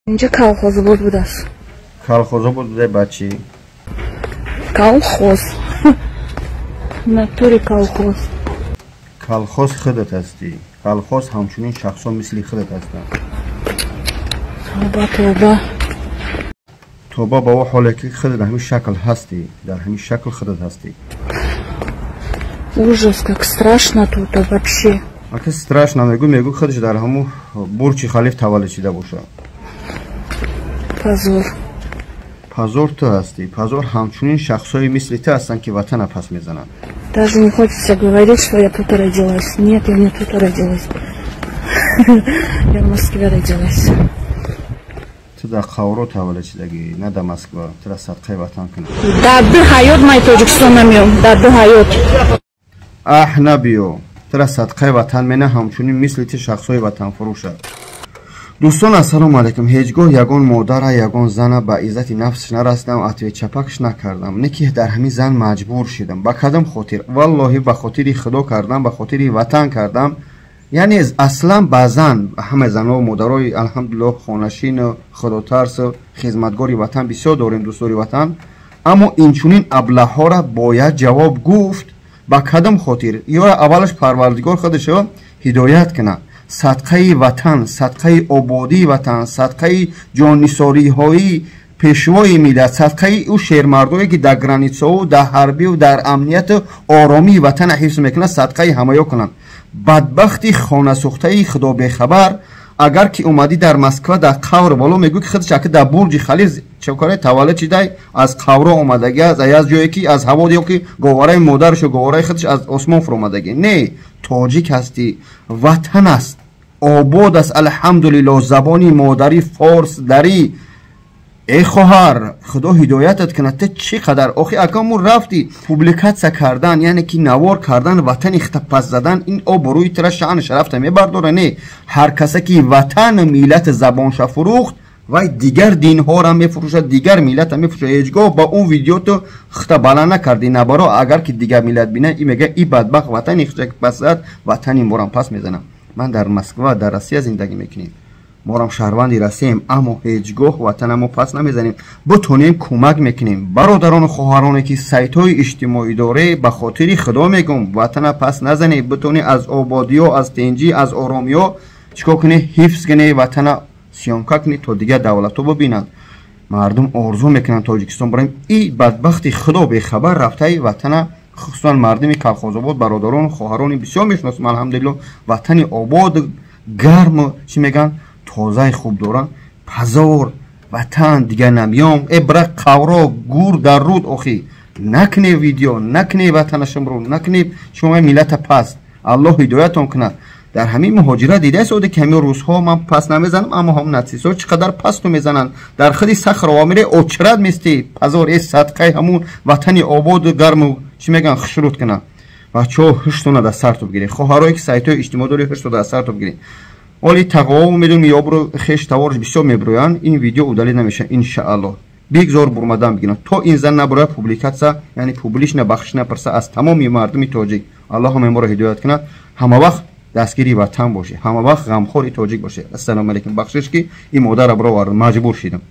اینجا کالخوز بود است. کالخوز بود بچی. کالخوز. ناتوری کالخوز. کالخوز خودت هستی. کالخوز همچنین شخصا مثل خودت هستند. توبه. توبه با او حالی که خودت در همین شکل هستی. در همین شکل خودت هستی. Ужас, как страшно тут вообще. اگه страшно میگو خودش در همون برج خلیفه تولد شده باشه. Позор. позор تو هستی. позор همچنین شخصایی مثل تو هستن که وطن پس میزنن. Даже не хочется говорить, что я тут родилась. Нет, я не тут родилась. Я в Москве родилась. تو در قاورو تولد شدگی، نه در مسکو. تو را صدقه وطن کنی. در دو حیات من تاجیکستان نمیام. در دو حیات. نبیو. تو را صدقه وطن منه همچنین مثل تی شخصای وطن فروشه. دوستان السلام علیکم. هیچگاه یگان مادر یگان زن به عزت نفسش نرسیدم، اتوی چپکش نکردم، نه که در همین زن مجبور شدم. به کدام خاطر؟ والله به خاطر خدا کردم، به خاطر وطن کردم. یعنی اصلا به زن، همه زنها و مادرای الحمدلله خانشین و خداترس و خدمتگار وطن بسیار داریم، دوستان وطن. اما اینچنین ابله ها را باید جواب گفت. به کدام خاطر؟ یا اولش پروردگار خودشو هدایت کنه. صدقه وطن، صدقه آبادی وطن، صدقه جاننثاری های پیشوای ملت، صدقه او شهرمردایی که در گرانیتسا و در حربی و در امنیت و آرامی وطن حفظ میکنه، صدقه همایا کنن. بدبختی خانه سوخته خدا به خبر اگر که اومدی در مسکو در قور بالا میگو که خودش که در برج خلیفه چوکاره تولد شده، از قور اومدگی، از جایی که از هوا دیو که گواره مادرش و گواره خودش از آسمان فرو اومدگی. نه، تاجیک هستی، وطن است، آباد است الحمدلله. زبانی مادری فارس داری. ای خواهر خدا هدایتت کنه. تو چقدر آخی اکامون رفتی پوبلیکات کردن، یعنی که نوار کردن وطن اختپس زدن، این آبروی تر شأن شرفت میبرداره. نه، هر کسی که وطن میلت زبانش فروخت و دیگر دین ها را میفروشه، دیگر میلت میفروشه. هیچگاه با اون ویدیو تو خطا بالا نکردی نبارا. اگر که دیگر میلت بینه این میگه این بدبخت وطن اختپس زد، وطنی مورم پس میزنم. من در مسکو در روسیه زندگی میکنیم، ما هم شهروندی رسیم، اما هیچگاه وطنمو پس نمیزنیم. بتونیم کمک میکنیم. برادران و خواهرانی که سایت های اجتماعی داره، به خاطر خدا میگم وطن پس نزنی. بتونی از آبادی ها، از تنجی، از آرامی ها چیکار کنی؟ حفظ کنی، وطن سیانکا کنی تا دیگه دولت ها ببینن. مردم آرزو میکنن تاجیکستان برایم. این بدبختی خدا به خبر رفته وطن، خصوصا مردمی کالخوزآباد، برادران و خواهران بسیار میشناسم الحمدلله. وطن آباد، گرم، چی میگن، تازه خوب دارن. پزار وطن دیگه نمیام. ابره قورا گور در رود آخی نکنی ویدیو، نکنی وطنشم رو، نکنی شما ملت پس. الله هدایتون کنه. در همین مهاجرت دیده سعودی که همین روزها من پس نمیزنم، اما هم نتیسا چقدر پس تو میزنن. در خودی سخر آمیره اوچرد میستی. پزار ای صدقه همون وطن آباد و گرم و چی میگن خشروت کنه. بچه ها هشتونه در سر تو بگیری. خواهرایی که سایت های اجتماعی داری هشتونه در سر تو بگیری. ولی تقاوم میدونم یا برو خیش توارش بسیار میبرویان. این ویدیو اودالی نمیشه انشاءالله. بگذار برمدن بگیرن تا این زن نبروی پوبلیکاتسا، یعنی پوبلیش نبخش نپرسه از تمامی مردمی تاجیک. الله هم ما رو هدایت کنه. همه وقت دستگیری وطن باشه، همه وقت غمخوری تاجیک باشه. السلام علیکم. بخشش که این مادر برو مجبور شدم.